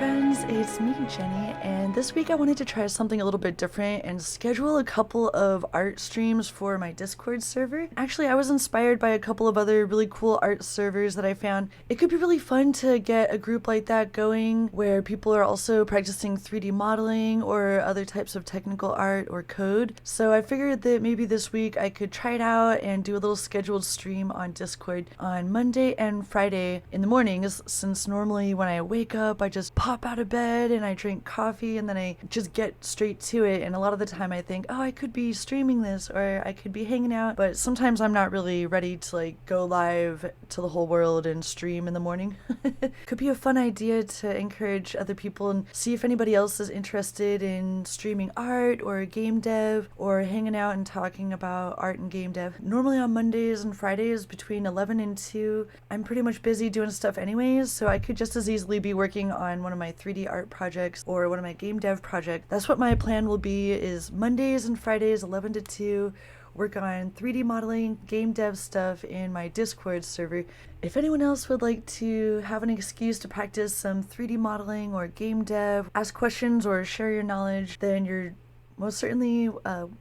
friends, it's me, Jenny, and this week I wanted to try something a little bit different and schedule a couple of art streams for my Discord server. Actually, I was inspired by a couple of other really cool art servers that I found. It could be really fun to get a group like that going where people are also practicing 3D modeling or other types of technical art or code. So I figured that maybe this week I could try it out and do a little scheduled stream on Discord on Monday and Friday in the mornings, since normally when I wake up I just pop out of bed and I drink coffee and then I just get straight to it, and a lot of the time I think, oh, I could be streaming this or I could be hanging out, but sometimes I'm not really ready to like go live to the whole world and stream in the morning. Could be a fun idea to encourage other people and see if anybody else is interested in streaming art or game dev or hanging out and talking about art and game dev. Normally on Mondays and Fridays between 11 and 2, I'm pretty much busy doing stuff anyways, so I could just as easily be working on one of my 3D art projects or one of my game dev projects. That's what my plan will be, is Mondays and Fridays 11 to 2, work on 3D modeling, game dev stuff in my Discord server. If anyone else would like to have an excuse to practice some 3D modeling or game dev, ask questions or share your knowledge, then you're most certainly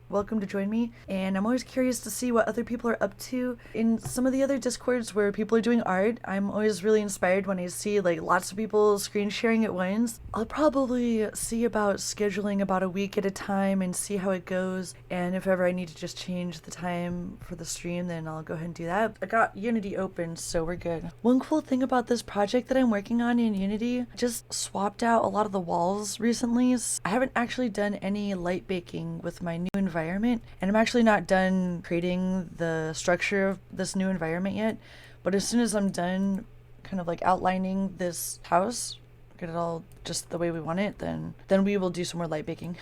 welcome to join me. And I'm always curious to see what other people are up to. In some of the other Discords where people are doing art, I'm always really inspired when I see like lots of people screen sharing at once. I'll probably see about scheduling about a week at a time and see how it goes. And if ever I need to just change the time for the stream, then I'll go ahead and do that. I got Unity open, so we're good. One cool thing about this project that I'm working on in Unity, I just swapped out a lot of the walls recently. I haven't actually done any light baking with my new environment, and I'm actually not done creating the structure of this new environment yet, but as soon as I'm done kind of like outlining this house, get it all just the way we want it, then we will do some more light baking.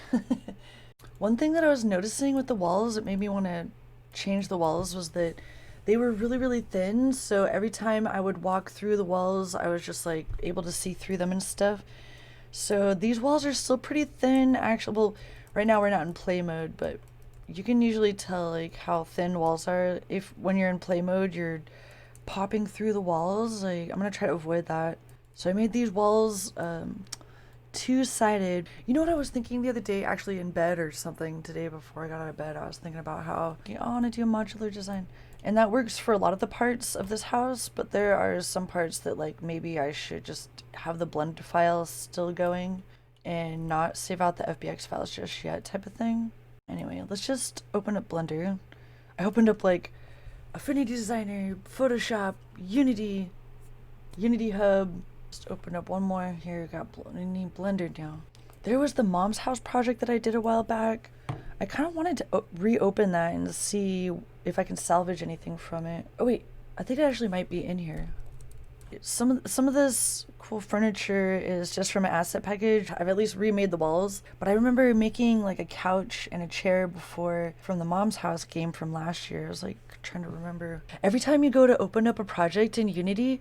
One thing that I was noticing with the walls that made me want to change the walls was that they were really thin, so every time I would walk through the walls I was just like able to see through them and stuff. So these walls are still pretty thin. Actually, well, right now we're not in play mode, but you can usually tell like how thin walls are if when you're in play mode you're popping through the walls. Like, I'm gonna try to avoid that. So I made these walls two-sided. You know what I was thinking the other day, actually in bed or something today before I got out of bed, I was thinking about how I want to do a modular design. And that works for a lot of the parts of this house, but there are some parts that like maybe I should just have the blend file still going and not save out the FBX files just yet type of thing. Anyway, let's just open up Blender. I opened up like Affinity Designer, Photoshop, Unity, Unity Hub. Just open up one more. Here, we need Blender now. There was the Mom's House project that I did a while back. I kind of wanted to reopen that and see if I can salvage anything from it. Oh wait, I think it actually might be in here. Some of this cool furniture is just from an asset package. I've at least remade the walls, but I remember making like a couch and a chair before from the Mom's House game from last year. I was like trying to remember. Every time you go to open up a project in Unity,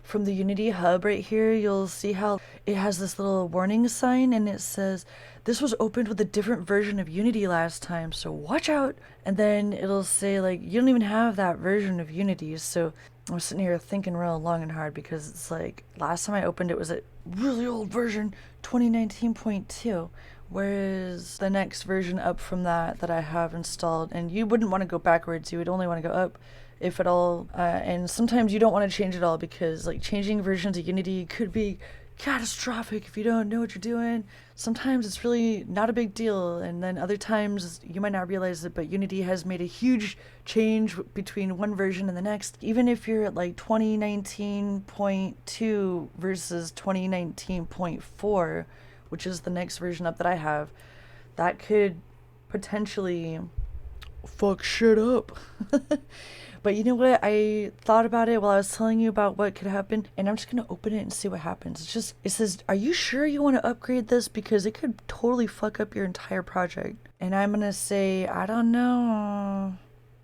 from the Unity Hub right here, you'll see how it has this little warning sign and it says, this was opened with a different version of Unity last time, so watch out. And then it'll say like, you don't even have that version of Unity. So I was sitting here thinking real long and hard because it's like, last time I opened it was a really old version, 2019.2. Whereas the next version up from that I have installed, and you wouldn't want to go backwards, you would only want to go up, if at all. And sometimes you don't want to change it all because like changing versions of Unity could be catastrophic if you don't know what you're doing. Sometimes it's really not a big deal, and then other times you might not realize it, but Unity has made a huge change between one version and the next. Even if you're at like 2019.2 versus 2019.4, which is the next version up that I have, that could potentially fuck shit up. But you know what? I thought about it while I was telling you about what could happen, and I'm just gonna open it and see what happens. It says, are you sure you want to upgrade this? Because it could totally fuck up your entire project. And I'm gonna say, I don't know.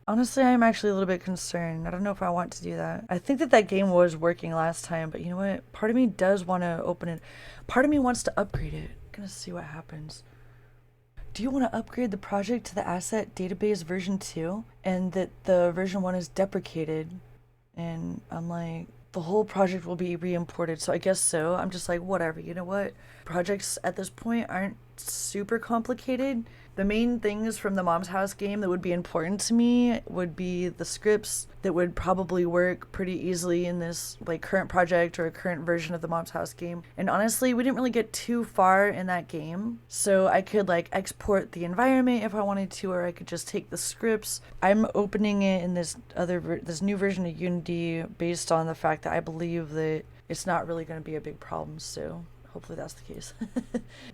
Honestly, I'm actually a little bit concerned. I don't know if I want to do that. I think that game was working last time, but you know what? Part of me does want to open it. Part of me wants to upgrade it. I'm gonna see what happens. Do you want to upgrade the project to the asset database version 2 and that the version 1 is deprecated? And I'm like, the whole project will be re-imported, so I guess so. I'm just like, whatever, you know what? Projects at this point aren't super complicated. The main things from the Mom's House game that would be important to me would be the scripts that would probably work pretty easily in this like current project or a current version of the Mom's House game. And honestly, we didn't really get too far in that game, so I could like export the environment if I wanted to, or I could just take the scripts. I'm opening it in this new version of Unity based on the fact that I believe that it's not really going to be a big problem, so hopefully that's the case.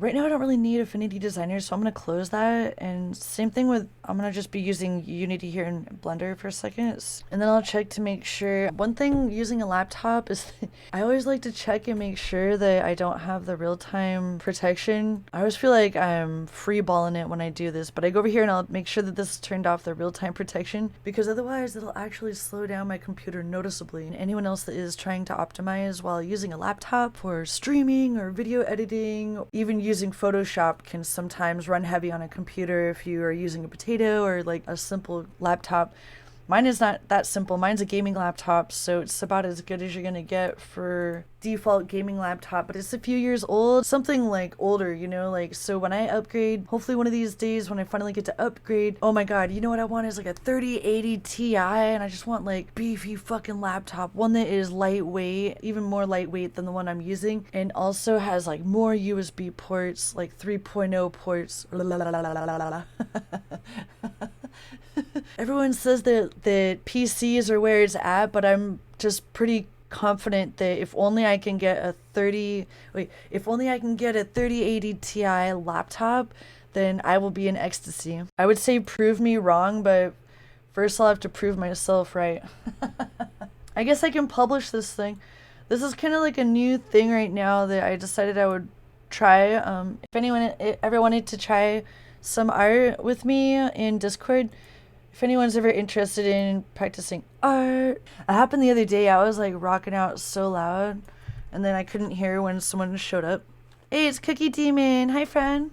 Right now I don't really need Affinity Designer, so I'm going to close that. And same thing with, I'm going to just be using Unity here in Blender for a second. And then I'll check to make sure. One thing using a laptop is I always like to check and make sure that I don't have the real-time protection. I always feel like I'm free-balling it when I do this, but I go over here and I'll make sure that this is turned off, the real-time protection, because otherwise it'll actually slow down my computer noticeably. And anyone else that is trying to optimize while using a laptop for streaming or video editing, even using Photoshop can sometimes run heavy on a computer if you are using a potato or like a simple laptop. Mine is not that simple. Mine's a gaming laptop, so it's about as good as you're gonna get for default gaming laptop, but it's a few years old, something like older, you know, like, so when I upgrade, hopefully one of these days when I finally get to upgrade, oh my god, you know what I want is like a 3080 Ti, and I just want like beefy fucking laptop, one that is lightweight, even more lightweight than the one I'm using, and also has like more USB ports, like 3.0 ports. Everyone says that PCs are where it's at, but I'm just pretty confident that if only I can get a 3080 Ti laptop, then I will be in ecstasy. I would say prove me wrong, but first I'll have to prove myself right. I guess I can publish this thing. This is kind of like a new thing right now that I decided I would try. If anyone ever wanted to try some art with me in Discord, if anyone's ever interested in practicing art. It happened the other day. I was like rocking out so loud, and then I couldn't hear when someone showed up. Hey, it's Cookie Demon. Hi, friend.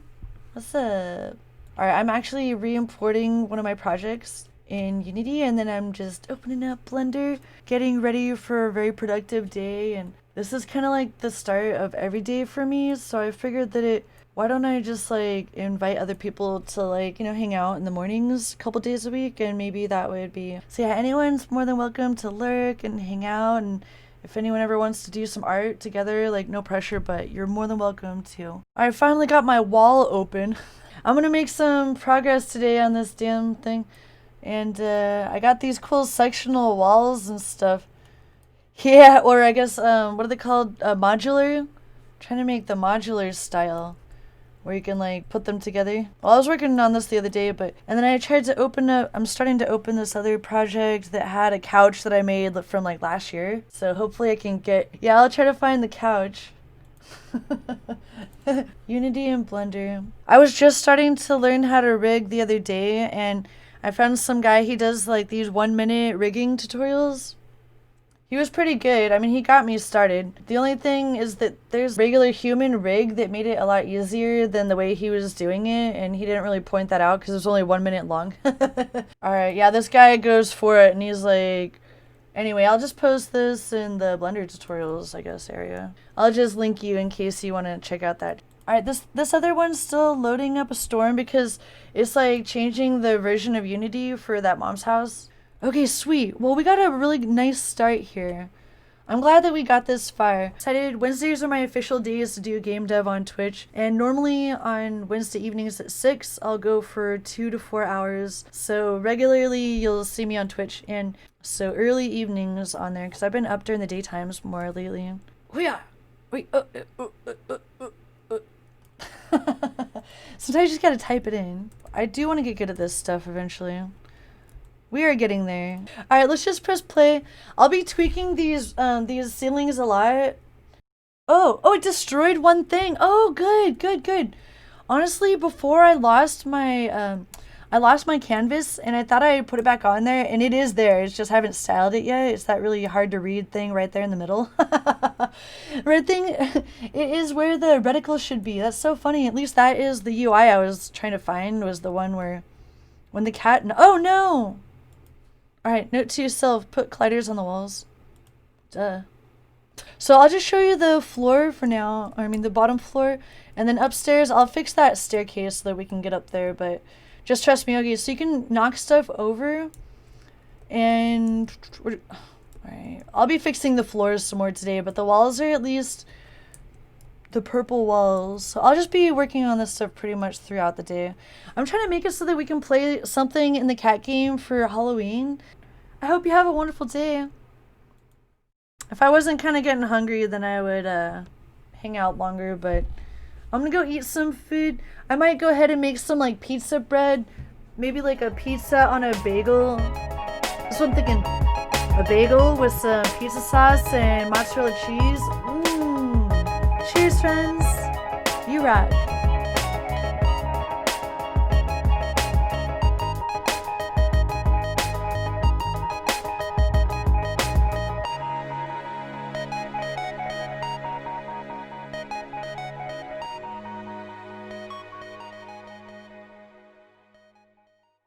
What's up? Alright, I'm actually re-importing one of my projects in Unity, and then I'm just opening up Blender, getting ready for a very productive day, and this is kind of like the start of every day for me, so I figured that why don't I just like invite other people to like, you know, hang out in the mornings a couple days a week, and maybe that would be, so yeah, anyone's more than welcome to lurk and hang out, and if anyone ever wants to do some art together, like no pressure, but you're more than welcome to. I finally got my wall open. I'm gonna make some progress today on this damn thing, and I got these cool sectional walls and stuff. Yeah, or I guess, what are they called? Modular? I'm trying to make the modular style, where you can like put them together. Well, I was working on this the other day, and then I tried to I'm starting to open this other project that had a couch that I made from like last year. So hopefully I can I'll try to find the couch. Unity and Blender. I was just starting to learn how to rig the other day, and I found some guy, he does like these 1-minute rigging tutorials. He was pretty good. I mean, he got me started. The only thing is that there's regular human rig that made it a lot easier than the way he was doing it, and he didn't really point that out because it was only 1 minute long. Alright, yeah, this guy goes for it, and he's like, anyway, I'll just post this in the Blender tutorials, I guess, area. I'll just link you in case you want to check out that. Alright, this other one's still loading up a storm because it's like changing the version of Unity for that Mom's House. Okay, sweet. Well, we got a really nice start here. I'm glad that we got this far. Wednesdays are my official days to do game dev on Twitch, and normally on Wednesday evenings at 6, I'll go for 2 to 4 hours. So regularly you'll see me on Twitch, and so early evenings on there, because I've been up during the daytimes more lately. Sometimes you just gotta type it in. I do want to get good at this stuff eventually. We are getting there. Alright, let's just press play. I'll be tweaking these ceilings a lot. Oh, it destroyed one thing. Oh, good. Honestly, before I lost my canvas, and I thought I put it back on there, and it is there. It's just I haven't styled it yet. It's that really hard to read thing right there in the middle. Red thing, it is where the reticle should be. That's so funny. At least that is the UI I was trying to find, was the one where when the cat, oh no! Alright, note to yourself, put colliders on the walls. Duh. So I'll just show you the floor for now, or I mean the bottom floor, and then upstairs I'll fix that staircase so that we can get up there, but just trust me. Okay, so you can knock stuff over, and alright, I'll be fixing the floors some more today, but the walls are at least the purple walls. So I'll just be working on this stuff pretty much throughout the day. I'm trying to make it so that we can play something in the cat game for Halloween. I hope you have a wonderful day. If I wasn't kind of getting hungry, then I would hang out longer, but I'm gonna go eat some food. I might go ahead and make some like pizza bread, maybe like a pizza on a bagel. That's what I'm thinking. A bagel with some pizza sauce and mozzarella cheese. Cheers, friends. You rock.